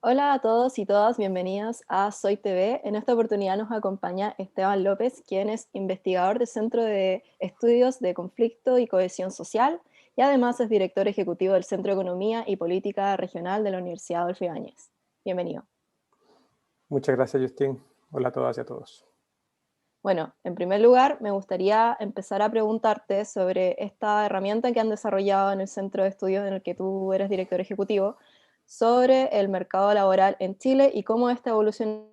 Hola a todos y todas, bienvenidos a Soy TV. En esta oportunidad nos acompaña Esteban López, quien es investigador del Centro de Estudios de Conflicto y Cohesión Social y además es director ejecutivo del Centro de Economía y Política Regional de la Universidad Adolfo Ibáñez. Bienvenido. Muchas gracias, Justin. Hola a todas y a todos. Bueno, en primer lugar, me gustaría empezar a preguntarte sobre esta herramienta que han desarrollado en el Centro de Estudios en el que tú eres director ejecutivo, sobre el mercado laboral en Chile y cómo esta evolución.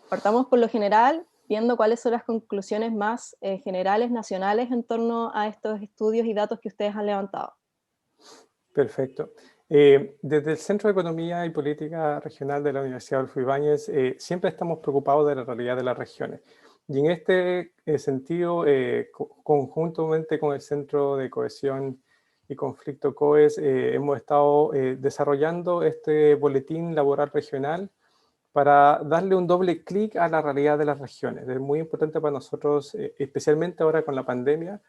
Partamos por lo general, viendo cuáles son las conclusiones más generales, nacionales, en torno a estos estudios y datos que ustedes han levantado. Perfecto. Desde el Centro de Economía y Política Regional de la Universidad Adolfo Ibáñez, siempre estamos preocupados de la realidad de las regiones. Y en este sentido, conjuntamente con el Centro de Cohesión y Conflicto COES, hemos estado desarrollando este boletín laboral regional para darle un doble clic a la realidad de las regiones. Es muy importante para nosotros, especialmente ahora con la pandemia,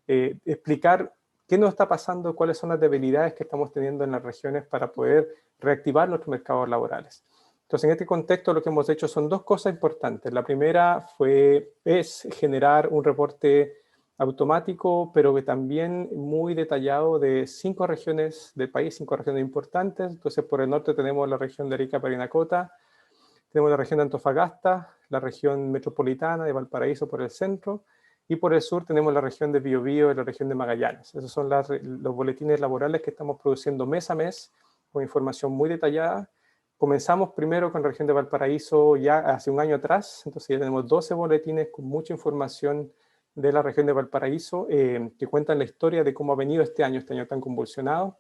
explicar qué nos está pasando, cuáles son las debilidades que estamos teniendo en las regiones para poder reactivar nuestros mercados laborales. Entonces, en este contexto, lo que hemos hecho son dos cosas importantes. La primera es generar un reporte automático, pero que también muy detallado de 5 regiones del país, 5 regiones importantes. Entonces, por el norte tenemos la región de Arica, Parinacota, tenemos la región de Antofagasta, la región metropolitana de Valparaíso por el centro, y por el sur tenemos la región de Biobío y la región de Magallanes. Esos son los boletines laborales que estamos produciendo mes a mes, con información muy detallada. Comenzamos primero con la región de Valparaíso ya hace un año atrás, entonces ya tenemos 12 boletines con mucha información de la región de Valparaíso, que cuentan la historia de cómo ha venido este año tan convulsionado,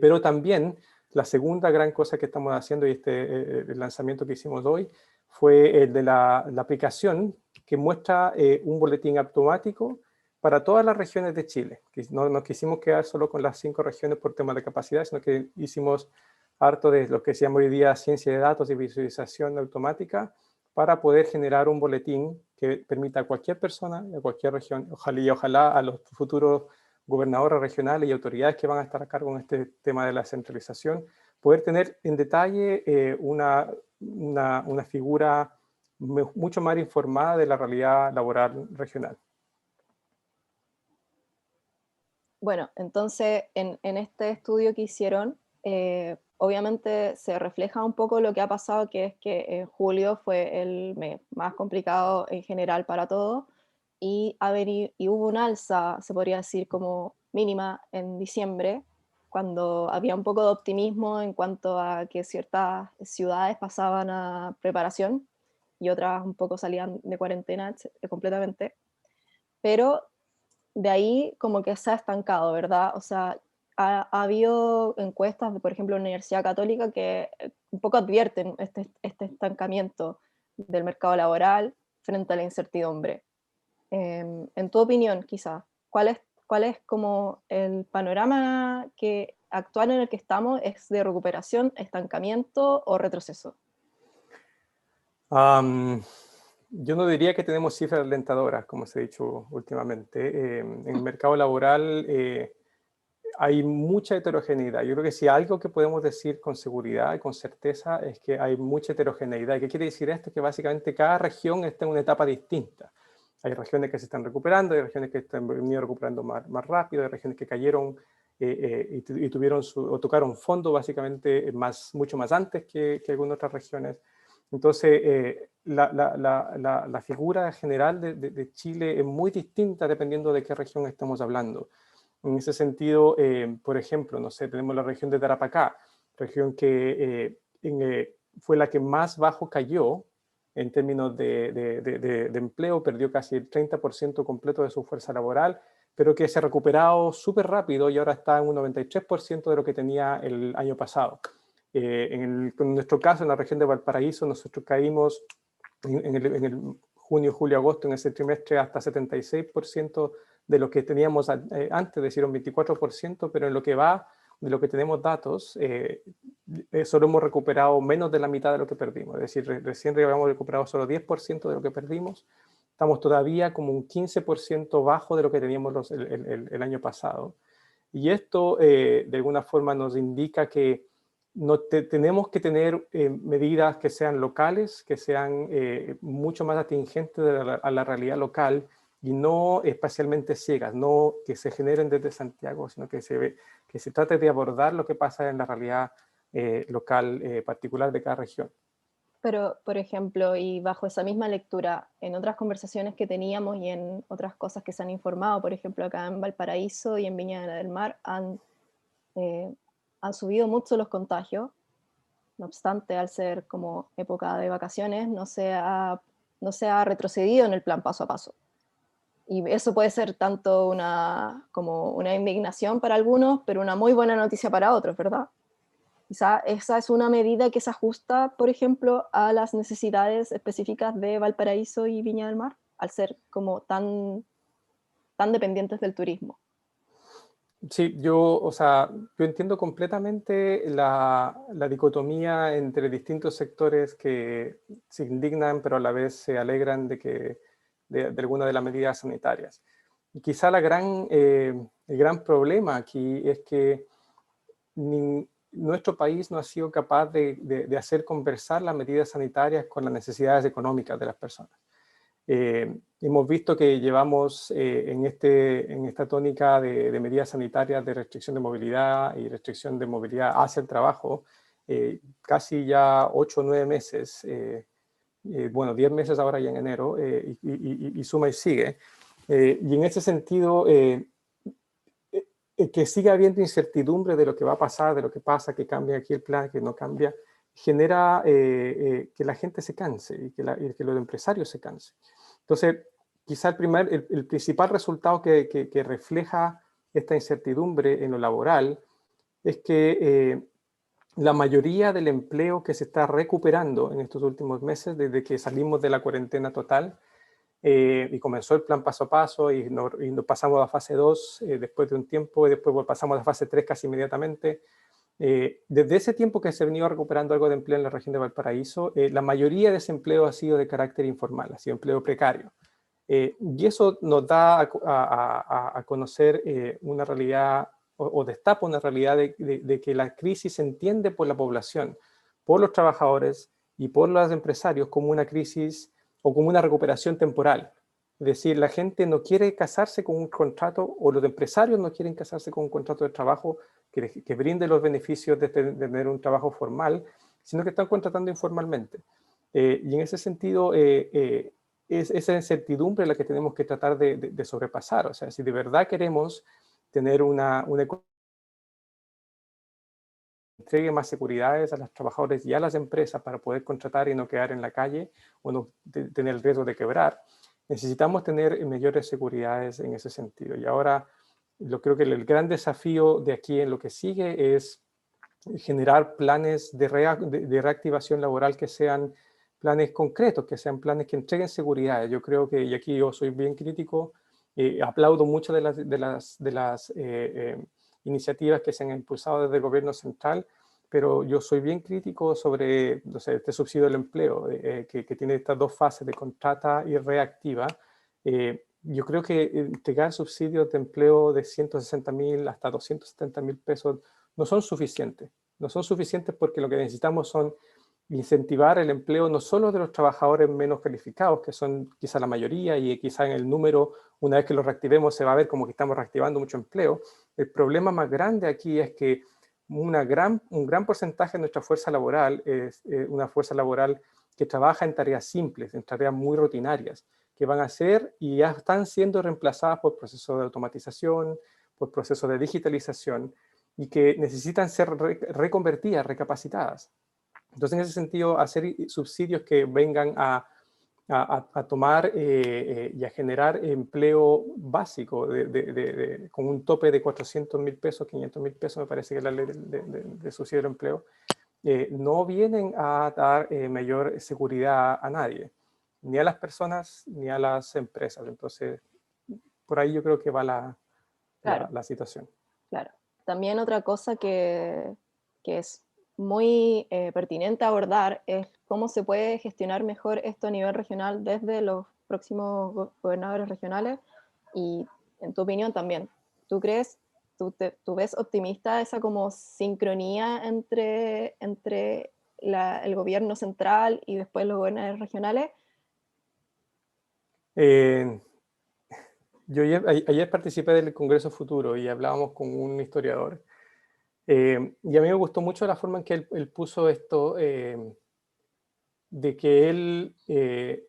pero también la segunda gran cosa que estamos haciendo, y el lanzamiento que hicimos hoy, fue el de la aplicación que muestra un boletín automático para todas las regiones de Chile. No nos quisimos quedar solo con las 5 regiones por tema de capacidad, sino que hicimos harto de lo que se llama hoy día ciencia de datos y visualización automática para poder generar un boletín que permita a cualquier persona, a cualquier región, ojalá a los futuros gobernadores regionales y autoridades que van a estar a cargo en este tema de la centralización, poder tener en detalle una figura mucho más informada de la realidad laboral regional. Bueno, entonces en este estudio que hicieron, obviamente se refleja un poco lo que ha pasado, que es que en julio fue el mes más complicado en general para todos, y hubo un alza, se podría decir, como mínima en diciembre, cuando había un poco de optimismo en cuanto a que ciertas ciudades pasaban a preparación y otras un poco salían de cuarentena completamente, pero de ahí como que se ha estancado, ¿verdad? O sea, ha habido encuestas, por ejemplo, en la Universidad Católica que un poco advierten este estancamiento del mercado laboral frente a la incertidumbre. En tu opinión, quizás, ¿cuál es como el panorama actual en el que estamos? ¿Es de recuperación, estancamiento o retroceso? Um, yo no diría que tenemos cifras alentadoras, como se ha dicho últimamente. En el mercado laboral hay mucha heterogeneidad. Yo creo que si algo que podemos decir con seguridad y con certeza es que hay mucha heterogeneidad. ¿Qué quiere decir esto? Que básicamente cada región está en una etapa distinta. Hay regiones que se están recuperando, hay regiones que están venido recuperando más rápido, hay regiones que cayeron y tuvieron o tocaron fondo básicamente mucho más antes que algunas otras regiones. Entonces, la figura general de Chile es muy distinta dependiendo de qué región estamos hablando. En ese sentido, por ejemplo, no sé, tenemos la región de Tarapacá, región que fue la que más bajo cayó en términos de empleo, perdió casi el 30% completo de su fuerza laboral, pero que se ha recuperado súper rápido y ahora está en un 93% de lo que tenía el año pasado. En nuestro caso, en la región de Valparaíso, nosotros caímos en el junio, julio, agosto, en ese trimestre, hasta 76% de lo que teníamos antes, es decir, un 24%, pero en lo que va de lo que tenemos datos, solo hemos recuperado menos de la mitad de lo que perdimos. Es decir, recién habíamos recuperado solo 10% de lo que perdimos. Estamos todavía como un 15% bajo de lo que teníamos el año pasado. Y esto de alguna forma nos indica que tenemos que tener medidas que sean locales, que sean mucho más atingentes a la realidad local y no espacialmente ciegas, no que se generen desde Santiago, sino que se trate de abordar lo que pasa en la realidad local particular de cada región. Pero, por ejemplo, y bajo esa misma lectura, en otras conversaciones que teníamos y en otras cosas que se han informado, por ejemplo, acá en Valparaíso y en Viña del Mar, eh, han subido mucho los contagios. No obstante, al ser como época de vacaciones, no se ha retrocedido en el plan paso a paso. Y eso puede ser tanto como una indignación para algunos, pero una muy buena noticia para otros, ¿verdad? Quizá esa es una medida que se ajusta, por ejemplo, a las necesidades específicas de Valparaíso y Viña del Mar, al ser como tan dependientes del turismo. Sí, o sea, yo entiendo completamente la dicotomía entre distintos sectores que se indignan, pero a la vez se alegran de alguna de las medidas sanitarias. Y quizá el gran problema aquí es que nuestro país no ha sido capaz de hacer conversar las medidas sanitarias con las necesidades económicas de las personas. Hemos visto que llevamos en esta tónica de medidas sanitarias de restricción de movilidad y restricción de movilidad hacia el trabajo casi ya 8 o 9 meses, bueno, 10 meses ahora ya en enero, y suma y sigue. Y en ese sentido, que siga habiendo incertidumbre de lo que va a pasar, de lo que pasa, que cambia aquí el plan, que no cambia, genera que la gente se canse y que los empresarios se cansen. Entonces, quizá el principal resultado que refleja esta incertidumbre en lo laboral es que la mayoría del empleo que se está recuperando en estos últimos meses, desde que salimos de la cuarentena total, y comenzó el plan paso a paso y nos pasamos a fase 2 después de un tiempo y después pasamos a fase 3 casi inmediatamente. Desde ese tiempo que se ha venido recuperando algo de empleo en la región de Valparaíso, la mayoría de ese empleo ha sido de carácter informal, ha sido empleo precario. Y eso nos da a conocer una realidad o destapa una realidad de que la crisis se entiende por la población, por los trabajadores y por los empresarios como una crisis o como una recuperación temporal. Es decir, la gente no quiere casarse con un contrato, o los empresarios no quieren casarse con un contrato de trabajo que brinde los beneficios de tener un trabajo formal, sino que están contratando informalmente. Y en ese sentido, es esa incertidumbre la que tenemos que tratar de sobrepasar. O sea, si de verdad queremos tener una economía que entregue más seguridades a los trabajadores y a las empresas para poder contratar y no quedar en la calle o no tener el riesgo de quebrar, necesitamos tener mayores seguridades en ese sentido. Y ahora, yo creo que el gran desafío de aquí en lo que sigue es generar planes de reactivación laboral que sean planes concretos, que sean planes que entreguen seguridad. Yo creo que, y aquí yo soy bien crítico, aplaudo mucho de las iniciativas que se han impulsado desde el gobierno central, pero yo soy bien crítico sobre, no sé, este subsidio del empleo, que tiene estas dos fases de contrata y reactiva. Yo creo que entregar subsidios de empleo de 160.000 hasta 270.000 pesos no son suficientes. No son suficientes porque lo que necesitamos son incentivar el empleo no solo de los trabajadores menos calificados, que son quizá la mayoría, y quizá en el número, una vez que lo reactivemos, se va a ver como que estamos reactivando mucho empleo. El problema más grande aquí es que un gran porcentaje de nuestra fuerza laboral es una fuerza laboral que trabaja en tareas simples, en tareas muy rutinarias, que van a ser y ya están siendo reemplazadas por procesos de automatización, por procesos de digitalización, y que necesitan ser reconvertidas, recapacitadas. Entonces, en ese sentido, hacer subsidios que vengan a tomar y a generar empleo básico con un tope de 400.000 pesos, 500.000 pesos, me parece que es la ley de subsidio del empleo, no vienen a dar mayor seguridad a nadie, ni a las personas ni a las empresas. Entonces, por ahí yo creo que va Claro, la situación. claro. También otra cosa que es muy pertinente abordar es cómo se puede gestionar mejor esto a nivel regional desde los próximos gobernadores regionales y, en tu opinión, también. ¿Tú crees ¿Tú ves optimista esa como sincronía entre el gobierno central y después los gobernadores regionales? Eh, yo ayer participé del Congreso Futuro y hablábamos con un historiador. Y a mí me gustó mucho la forma en que él puso esto, de que él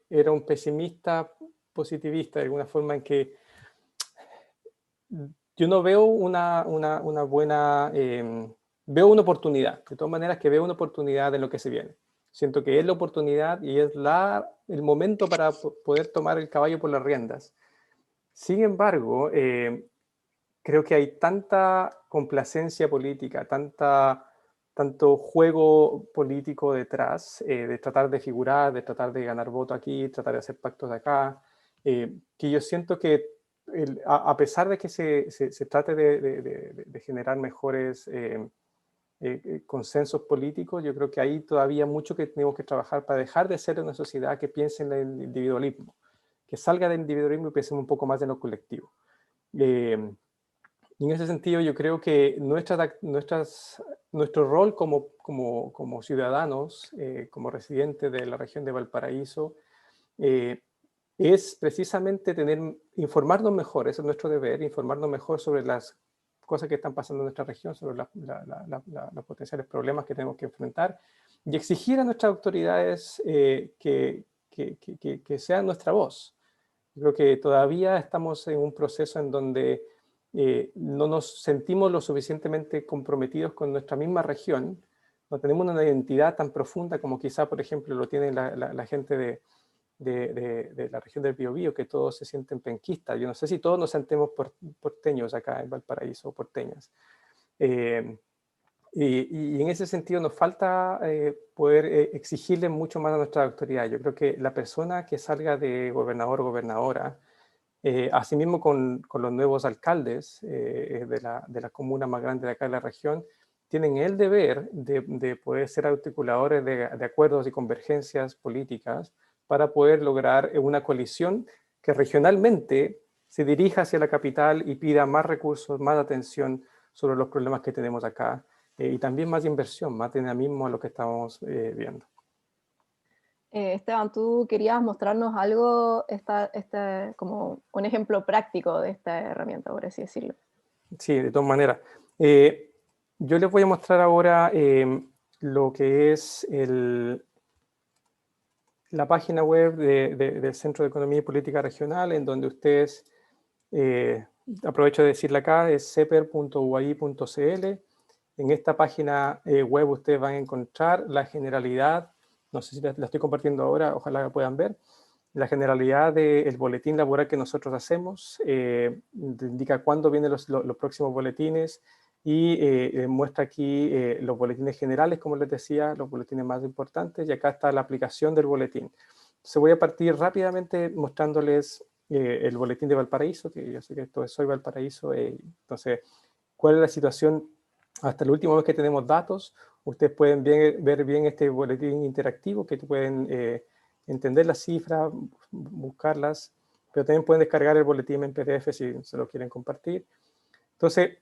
era un pesimista positivista, de alguna forma en que yo no veo una buena, veo una oportunidad, de todas maneras que veo una oportunidad en lo que se viene. Siento que es la oportunidad y es el momento para poder tomar el caballo por las riendas. Sin embargo, creo que hay tanta complacencia política, tanto juego político detrás, de tratar de figurar, de tratar de ganar voto aquí, tratar de hacer pactos de acá, que yo siento que a pesar de que se trate de generar mejores consensos políticos, yo creo que hay todavía mucho que tenemos que trabajar para dejar de ser una sociedad que piense en el individualismo, que salga del individualismo y piense un poco más en lo colectivo. Y en ese sentido yo creo que nuestro rol como ciudadanos, como residentes de la región de Valparaíso, es precisamente informarnos mejor, ese es nuestro deber, informarnos mejor sobre las cosas que están pasando en nuestra región, sobre los potenciales problemas que tenemos que enfrentar y exigir a nuestras autoridades que sean nuestra voz. Yo creo que todavía estamos en un proceso en donde no nos sentimos lo suficientemente comprometidos con nuestra misma región, no tenemos una identidad tan profunda como quizá, por ejemplo, lo tiene la gente de la región del Biobío, que todos se sienten penquistas. Yo no sé si todos nos sentimos porteños acá en Valparaíso, o porteñas. Y en ese sentido nos falta poder exigirle mucho más a nuestra autoridad. Yo creo que la persona que salga de gobernador o gobernadora, asimismo con los nuevos alcaldes de la comuna más grande de acá de la región, tienen el deber de poder ser articuladores de acuerdos y convergencias políticas para poder lograr una coalición que regionalmente se dirija hacia la capital y pida más recursos, más atención sobre los problemas que tenemos acá, y también más inversión, más dinamismo a lo que estamos viendo. Esteban, tú querías mostrarnos algo, como un ejemplo práctico de esta herramienta, por así decirlo. Sí, de todas maneras. Yo les voy a mostrar ahora lo que es la página web del Centro de Economía y Política Regional, en donde ustedes, aprovecho de decirle acá, es ceper.uai.cl. En esta página web ustedes van a encontrar la generalidad, no sé si la estoy compartiendo ahora, ojalá la puedan ver, la generalidad del boletín laboral que nosotros hacemos, indica cuándo vienen los próximos boletines y muestra aquí los boletines generales, como les decía, los boletines más importantes, y acá está la aplicación del boletín. Entonces voy a partir rápidamente mostrándoles el boletín de Valparaíso, que yo sé que esto es Soy Valparaíso, entonces, ¿cuál es la situación hasta el último mes que tenemos datos? Ustedes pueden ver bien este boletín interactivo, que pueden entender las cifras, buscarlas, pero también pueden descargar el boletín en PDF si se lo quieren compartir. Entonces,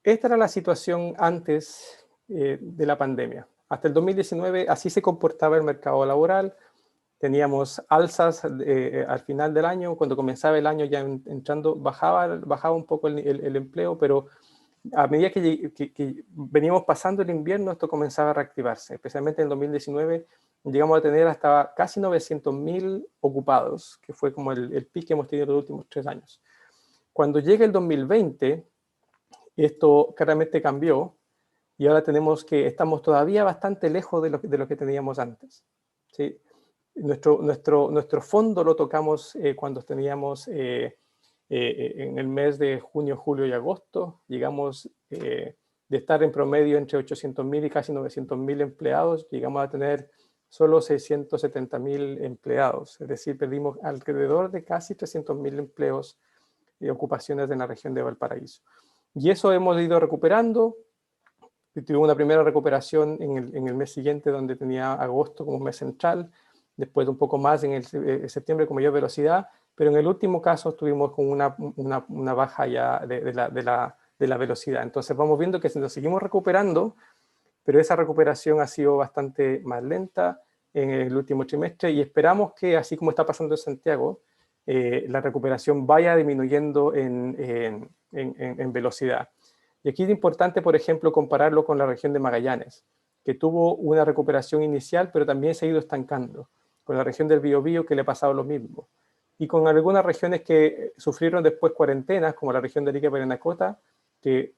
esta era la situación antes de la pandemia. Hasta el 2019 así se comportaba el mercado laboral. Teníamos alzas al final del año, cuando comenzaba el año ya entrando, bajaba un poco el empleo, pero a medida que veníamos pasando el invierno, esto comenzaba a reactivarse. Especialmente en el 2019 llegamos a tener hasta casi 900.000 ocupados, que fue como el pico que hemos tenido los últimos 3 años. Cuando llega el 2020, esto claramente cambió y ahora estamos todavía bastante lejos de lo que teníamos antes. ¿Sí? Nuestro fondo lo tocamos cuando teníamos en el mes de junio, julio y agosto. Llegamos de estar en promedio entre 800.000 y casi 900.000 empleados, llegamos a tener solo 670.000 empleados. Es decir, perdimos alrededor de casi 300.000 empleos y ocupaciones en la región de Valparaíso. Y eso hemos ido recuperando. Tuve una primera recuperación en el mes siguiente, donde tenía agosto como mes central, después un poco más en el septiembre con mayor velocidad, pero en el último caso estuvimos con una baja ya de de la velocidad. Entonces vamos viendo que nos seguimos recuperando, pero esa recuperación ha sido bastante más lenta en el último trimestre y esperamos que, así como está pasando en Santiago, la recuperación vaya disminuyendo en velocidad. Y aquí es importante, por ejemplo, compararlo con la región de Magallanes, que tuvo una recuperación inicial, pero también se ha ido estancando, con la región del Biobío, que le ha pasado lo mismo, y con algunas regiones que sufrieron después cuarentenas, como la región de Arica y Parinacota, que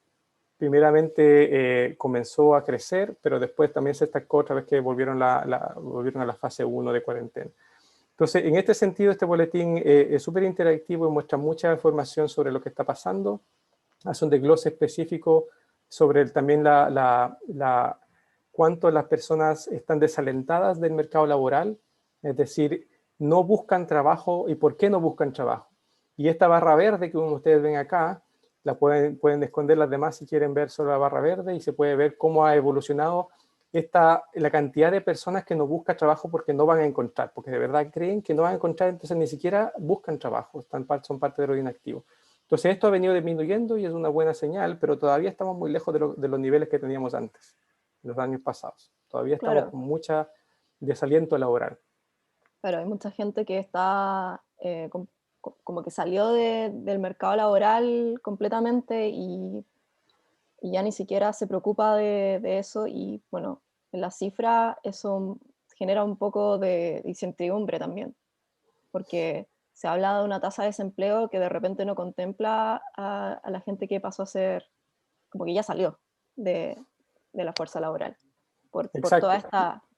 primeramente comenzó a crecer, pero después también se estancó otra vez que volvieron a la fase 1 de cuarentena. Entonces, en este sentido, este boletín es súper interactivo y muestra mucha información sobre lo que está pasando, hace un desglose específico sobre también cuánto las personas están desalentadas del mercado laboral, es decir, no buscan trabajo y por qué no buscan trabajo. Y esta barra verde que ustedes ven acá, la pueden esconder las demás si quieren ver solo la barra verde, y se puede ver cómo ha evolucionado la cantidad de personas que no buscan trabajo porque no van a encontrar, porque de verdad creen que no van a encontrar, entonces ni siquiera buscan trabajo, son parte de lo inactivo. Entonces esto ha venido disminuyendo y es una buena señal, pero todavía estamos muy lejos de los niveles que teníamos antes, en los años pasados. Todavía estamos Claro, con mucha desaliento laboral. pero hay mucha gente que está como que salió del mercado laboral completamente y ya ni siquiera se preocupa de eso, y bueno, en la cifra eso genera un poco de incertidumbre también, porque se habla de una tasa de desempleo que de repente no contempla a la gente que pasó a ser, como que ya salió de la fuerza laboral, Exacto.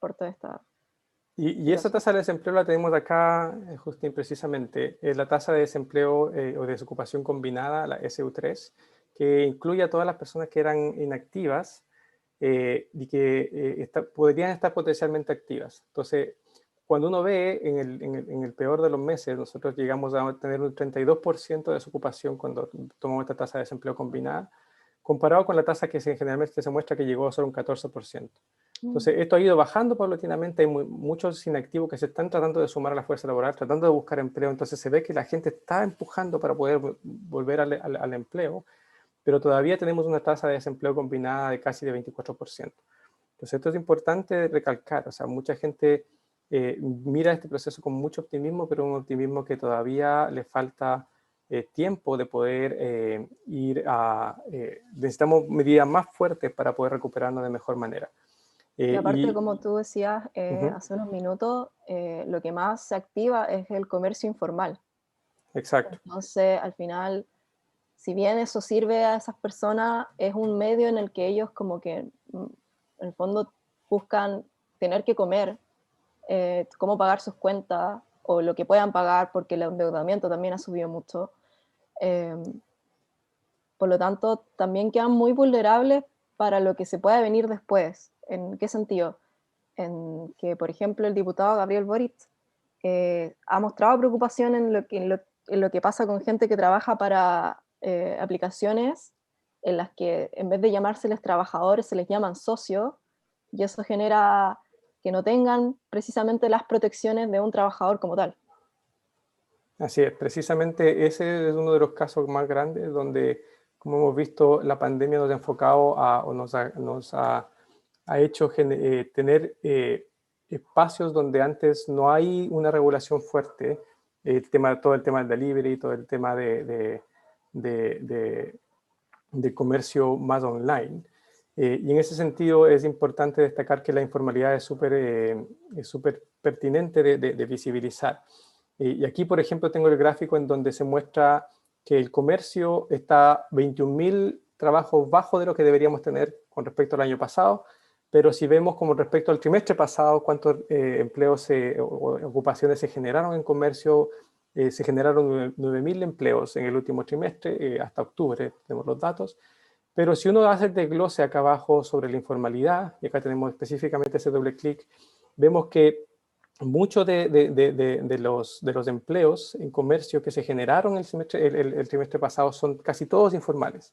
por toda esta Y esa situación. tasa de desempleo la tenemos acá, Justín, precisamente. Es la tasa de desempleo o de desocupación combinada, la SU3, que incluye a todas las personas que eran inactivas y que podrían estar potencialmente activas. Entonces, cuando uno ve en el peor de los meses, nosotros llegamos a tener un 32% de desocupación cuando tomamos esta tasa de desempleo combinada, comparado con la tasa que generalmente se muestra que llegó a ser un 14%. Entonces, esto ha ido bajando paulatinamente, hay muchos inactivos que se están tratando de sumar a la fuerza laboral, tratando de buscar empleo, entonces se ve que la gente está empujando para poder volver al empleo, pero todavía tenemos una tasa de desempleo combinada de casi de 24%. Entonces, esto es importante recalcar, o sea, mucha gente mira este proceso con mucho optimismo, pero un optimismo que todavía le falta tiempo de poder necesitamos medidas más fuertes para poder recuperarnos de mejor manera. Y aparte, Y como tú decías hace unos minutos, lo que más se activa es el comercio informal. Exacto. Entonces, al final, si bien eso sirve a esas personas, es un medio en el que ellos como que, en el fondo, buscan tener que comer, cómo pagar sus cuentas o lo que puedan pagar, porque el endeudamiento también ha subido mucho. Eh, por lo tanto, también quedan muy vulnerables para lo que se pueda venir después. ¿En qué sentido? En que, por ejemplo, el diputado Gabriel Boric ha mostrado preocupación en lo que pasa con gente que trabaja para aplicaciones en las que en vez de llamárseles trabajadores se les llaman socios, y eso genera que no tengan precisamente las protecciones de un trabajador como tal. Así es, precisamente ese es uno de los casos más grandes donde, como hemos visto, la pandemia nos ha enfocado o nos ha hecho tener espacios donde antes no hay una regulación fuerte, todo el tema del delivery, todo el tema de comercio más online. Y en ese sentido es importante destacar que la informalidad es súper pertinente de visibilizar. Y aquí, por ejemplo, tengo el gráfico en donde se muestra que el comercio está 21.000 trabajos bajo de lo que deberíamos tener con respecto al año pasado, pero si vemos como respecto al trimestre pasado cuántos empleos o ocupaciones se generaron en comercio, se generaron 9.000 empleos en el último trimestre, hasta octubre tenemos los datos, pero si uno hace el desglose acá abajo sobre la informalidad, y acá tenemos específicamente ese doble clic, vemos que muchos de los empleos en comercio que se generaron el trimestre pasado son casi todos informales.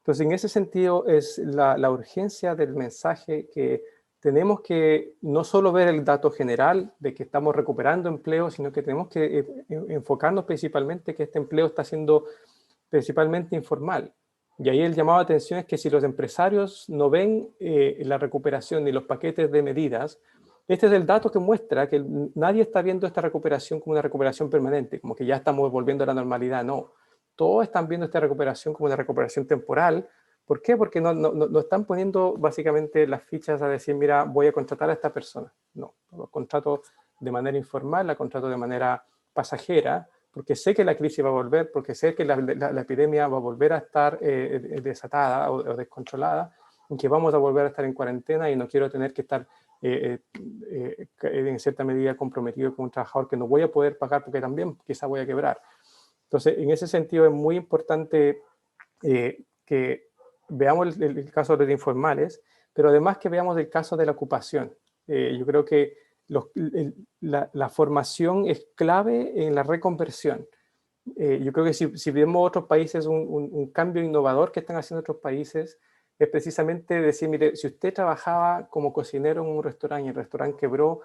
Entonces, en ese sentido es la urgencia del mensaje que tenemos que no solo ver el dato general de que estamos recuperando empleo, sino que tenemos que enfocarnos principalmente que este empleo está siendo principalmente informal. Y ahí el llamado de atención es que si los empresarios no ven la recuperación ni los paquetes de medidas, este es el dato que muestra que nadie está viendo esta recuperación como una recuperación permanente, como que ya estamos volviendo a la normalidad, no. Todos están viendo esta recuperación como una recuperación temporal. ¿Por qué? Porque no están poniendo básicamente las fichas a decir, mira, voy a contratar a esta persona. No, lo contrato de manera informal, la contrato de manera pasajera, porque sé que la crisis va a volver, porque sé que la epidemia va a volver a estar desatada o descontrolada, y que vamos a volver a estar en cuarentena y no quiero tener que estar en cierta medida comprometido con un trabajador que no voy a poder pagar porque también quizá voy a quebrar. Entonces, en ese sentido es muy importante que veamos el caso de los informales, pero además que veamos el caso de la ocupación. Yo creo que la formación es clave en la reconversión. Yo creo que si vemos otros países, un cambio innovador que están haciendo otros países es precisamente decir, mire, si usted trabajaba como cocinero en un restaurante y el restaurante quebró,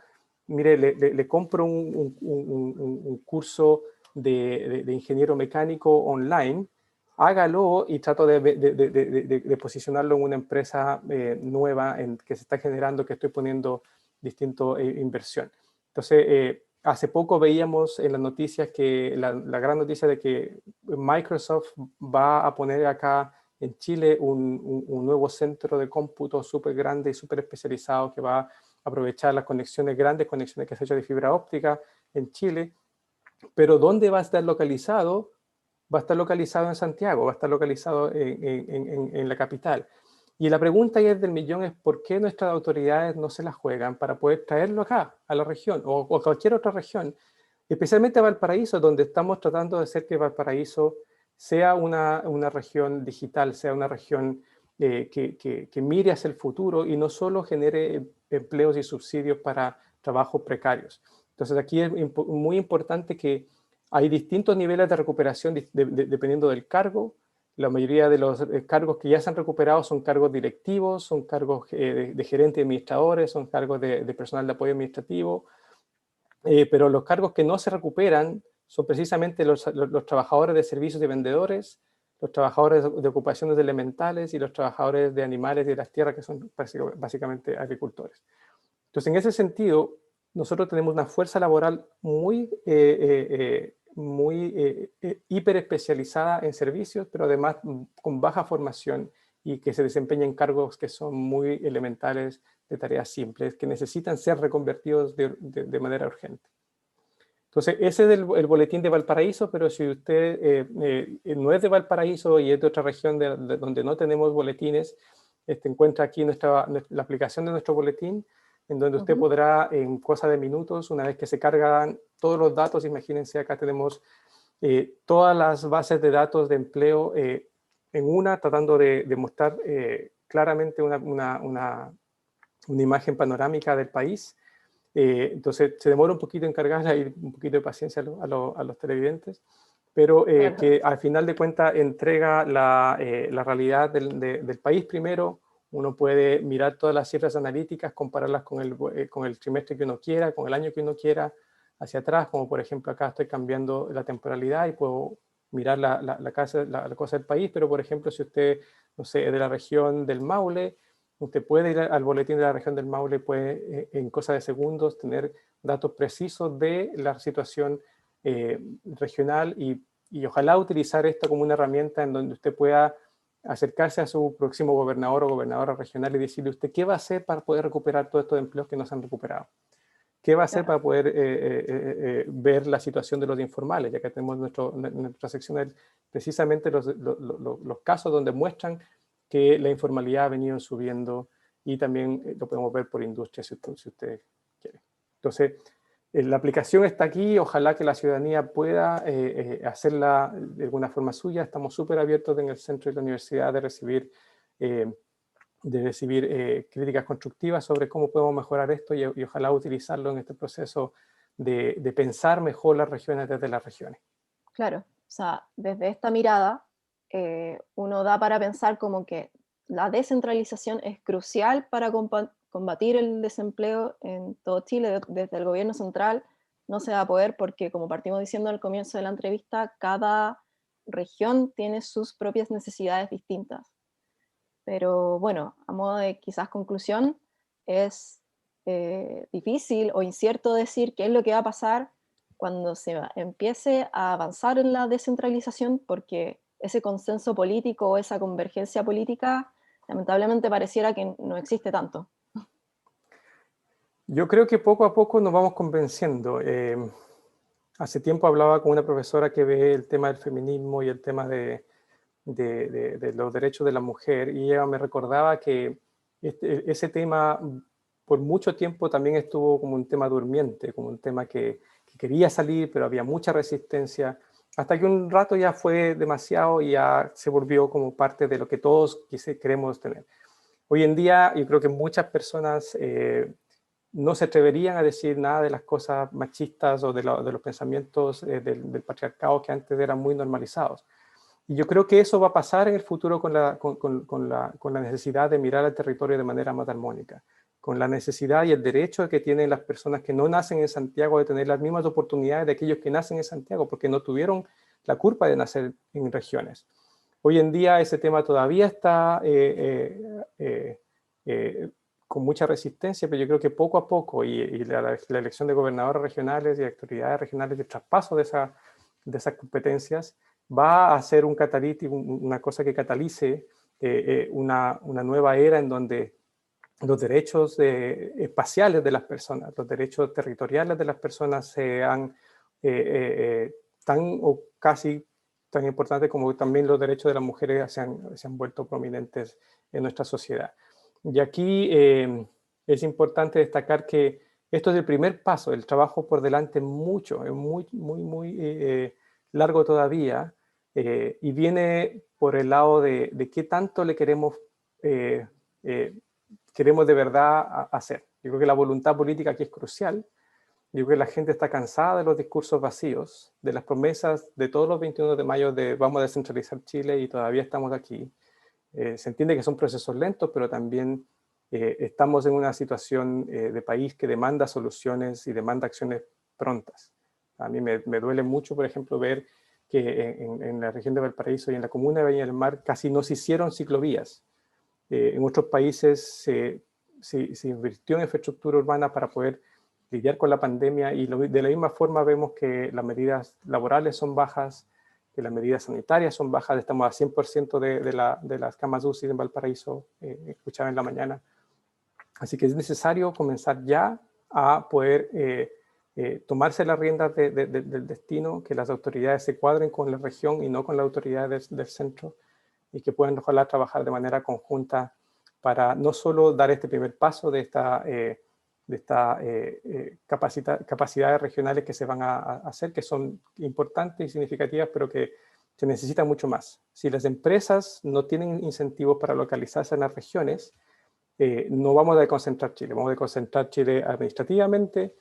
mire, le compro un curso de ingeniero mecánico online, hágalo y trato de posicionarlo en una empresa nueva que se está generando, que estoy poniendo distinto inversión. Entonces, hace poco veíamos en las noticias que la gran noticia de que Microsoft va a poner acá en Chile un nuevo centro de cómputo súper grande y súper especializado que va a aprovechar las conexiones, grandes conexiones que se han hecho de fibra óptica en Chile. Pero ¿dónde va a estar localizado? Va a estar localizado en Santiago, va a estar localizado en la capital. Y la pregunta ahí es del millón es ¿por qué nuestras autoridades no se la juegan para poder traerlo acá, a la región, o cualquier otra región? Especialmente a Valparaíso, donde estamos tratando de hacer que Valparaíso sea una región digital, sea una región que mire hacia el futuro y no solo genere empleos y subsidios para trabajos precarios. Entonces aquí es muy importante que hay distintos niveles de recuperación dependiendo del cargo. La mayoría de los cargos que ya se han recuperado son cargos directivos, son cargos de gerentes administradores, son cargos de personal de apoyo administrativo, pero los cargos que no se recuperan son precisamente los trabajadores de servicios y vendedores, los trabajadores de ocupaciones elementales y los trabajadores de animales y de las tierras, que son básicamente agricultores. Entonces, en ese sentido, nosotros tenemos una fuerza laboral muy hiper especializada en servicios, pero además con baja formación y que se desempeña en cargos que son muy elementales de tareas simples, que necesitan ser reconvertidos de manera urgente. Entonces, ese es el boletín de Valparaíso, pero si usted no es de Valparaíso y es de otra región donde no tenemos boletines, encuentra aquí la aplicación de nuestro boletín, en donde usted podrá, en cosa de minutos, una vez que se cargan todos los datos, imagínense, acá tenemos todas las bases de datos de empleo tratando de mostrar claramente una imagen panorámica del país. Entonces se demora un poquito en cargarla y un poquito de paciencia a los televidentes, pero Claro. que al final de cuentas entrega la realidad del país primero. Uno puede mirar todas las cifras analíticas, compararlas con el trimestre que uno quiera, con el año que uno quiera, hacia atrás, como por ejemplo acá estoy cambiando la temporalidad y puedo mirar la cosa del país, pero por ejemplo si usted, no sé, es de la región del Maule, usted puede ir al boletín de la región del Maule, puede en cosa de segundos tener datos precisos de la situación regional y ojalá utilizar esto como una herramienta en donde usted pueda acercarse a su próximo gobernador o gobernadora regional y decirle usted qué va a hacer para poder recuperar todos estos empleos que no se han recuperado. ¿Qué va a hacer Claro. para poder ver la situación de los informales? Ya que tenemos nuestra sección precisamente los casos donde muestran que la informalidad ha venido subiendo y también lo podemos ver por industria si usted quiere. Entonces, la aplicación está aquí, ojalá que la ciudadanía pueda hacerla de alguna forma suya. Estamos súper abiertos en el centro de la universidad eh, de recibir críticas constructivas sobre cómo podemos mejorar esto y ojalá utilizarlo en este proceso de pensar mejor las regiones desde las regiones. Claro, o sea, desde esta mirada, uno da para pensar como que la descentralización es crucial para combatir el desempleo en todo Chile. Desde el gobierno central no se va a poder porque, como partimos diciendo al comienzo de la entrevista, cada región tiene sus propias necesidades distintas. Pero bueno, a modo de quizás conclusión, es difícil o incierto decir qué es lo que va a pasar cuando empiece a avanzar en la descentralización, porque ese consenso político o esa convergencia política lamentablemente pareciera que no existe tanto. Yo creo que poco a poco nos vamos convenciendo. Hace tiempo hablaba con una profesora que ve el tema del feminismo y el tema de los derechos de la mujer, y ella me recordaba que ese tema por mucho tiempo también estuvo como un tema durmiente, como un tema que quería salir, pero había mucha resistencia, hasta que un rato ya fue demasiado y ya se volvió como parte de lo que todos queremos tener. Hoy en día yo creo que muchas personas no se atreverían a decir nada de las cosas machistas o de los pensamientos del patriarcado que antes eran muy normalizados. Y yo creo que eso va a pasar en el futuro con la necesidad de mirar al territorio de manera más armónica, con la necesidad y el derecho que tienen las personas que no nacen en Santiago de tener las mismas oportunidades de aquellos que nacen en Santiago, porque no tuvieron la culpa de nacer en regiones. Hoy en día ese tema todavía está con mucha resistencia, pero yo creo que poco a poco, y la elección de gobernadores regionales y autoridades regionales de traspaso de esas competencias, va a ser un catalítico, una cosa que catalice una nueva era en donde los derechos espaciales de las personas, los derechos territoriales de las personas sean tan o casi tan importantes como también los derechos de las mujeres se han vuelto prominentes en nuestra sociedad. Y aquí es importante destacar que esto es el primer paso, el trabajo por delante mucho, es muy largo todavía, y viene por el lado de qué tanto le queremos de verdad hacer. Yo creo que la voluntad política aquí es crucial. Yo creo que la gente está cansada de los discursos vacíos, de las promesas de todos los 21 de mayo de vamos a descentralizar Chile y todavía estamos aquí. Se entiende que son procesos lentos, pero también estamos en una situación de país que demanda soluciones y demanda acciones prontas. A mí me duele mucho, por ejemplo, ver que en la región de Valparaíso y en la comuna de Viña del Mar casi no se hicieron ciclovías. En otros países se invirtió en infraestructura urbana para poder lidiar con la pandemia, y de la misma forma vemos que las medidas laborales son bajas, que las medidas sanitarias son bajas. Estamos a 100% de las camas UCI en Valparaíso, escuchaba en la mañana. Así que es necesario comenzar ya a poder tomarse las riendas del destino, que las autoridades se cuadren con la región y no con las autoridades del centro, y que puedan ojalá trabajar de manera conjunta para no solo dar este primer paso de estas capacidades regionales que se van a hacer, que son importantes y significativas, pero que se necesita mucho más. Si las empresas no tienen incentivos para localizarse en las regiones, no vamos a concentrar Chile, vamos a concentrar Chile administrativamente,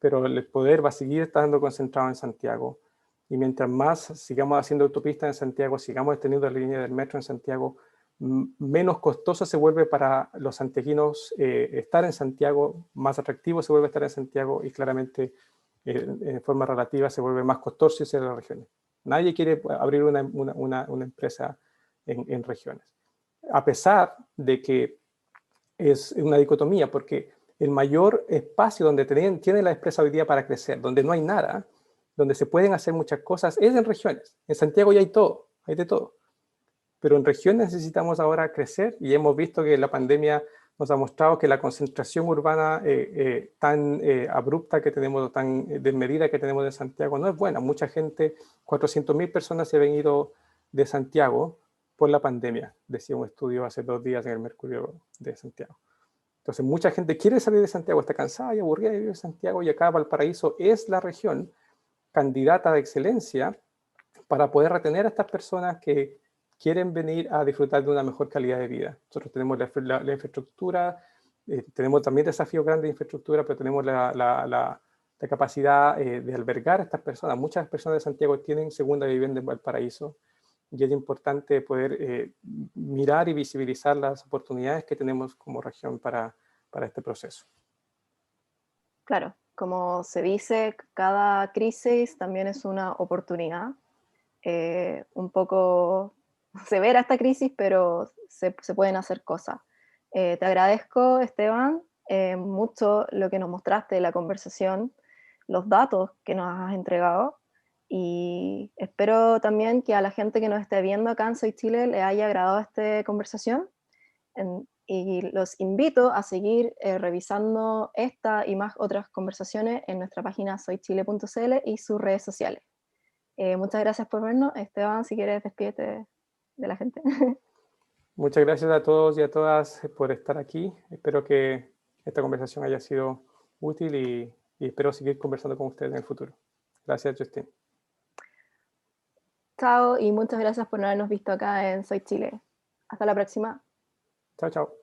pero el poder va a seguir estando concentrado en Santiago. Y mientras más sigamos haciendo autopistas en Santiago, sigamos teniendo la línea del metro en Santiago, menos costoso se vuelve para los santiaguinos estar en Santiago, más atractivo se vuelve estar en Santiago, y claramente en forma relativa se vuelve más costoso irse a las regiones. Nadie quiere abrir una empresa en regiones. A pesar de que es una dicotomía, porque el mayor espacio donde tiene la empresa hoy día para crecer, donde no hay nada, donde se pueden hacer muchas cosas, es en regiones. En Santiago ya hay todo, hay de todo. Pero en regiones necesitamos ahora crecer, y hemos visto que la pandemia nos ha mostrado que la concentración urbana tan abrupta que tenemos, tan desmedida que tenemos de Santiago, no es buena. Mucha gente, 400.000 personas se han ido de Santiago por la pandemia, decía un estudio hace 2 días en el Mercurio de Santiago. Entonces mucha gente quiere salir de Santiago, está cansada y aburrida de vivir en Santiago, y acá Valparaíso es la región candidata de excelencia para poder retener a estas personas que quieren venir a disfrutar de una mejor calidad de vida. Nosotros tenemos la infraestructura, tenemos también desafíos grandes de infraestructura, pero tenemos la capacidad de albergar a estas personas. Muchas personas de Santiago tienen segunda vivienda en Valparaíso, y es importante poder mirar y visibilizar las oportunidades que tenemos como región para este proceso. Claro, como se dice, cada crisis también es una oportunidad. un poco severa esta crisis, pero se pueden hacer cosas. Te agradezco, Esteban, mucho lo que nos mostraste, la conversación, los datos que nos has entregado, y espero también que a la gente que nos esté viendo acá en Soy Chile le haya agradado esta conversación. Y los invito a seguir revisando esta y más otras conversaciones en nuestra página soychile.cl y sus redes sociales. Muchas gracias por vernos. Esteban, si quieres, despídete de la gente. Muchas gracias a todos y a todas por estar aquí. Espero que esta conversación haya sido útil y espero seguir conversando con ustedes en el futuro. Gracias, Justin. Chao y muchas gracias por no habernos visto acá en Soy Chile. Hasta la próxima. Chao, chao.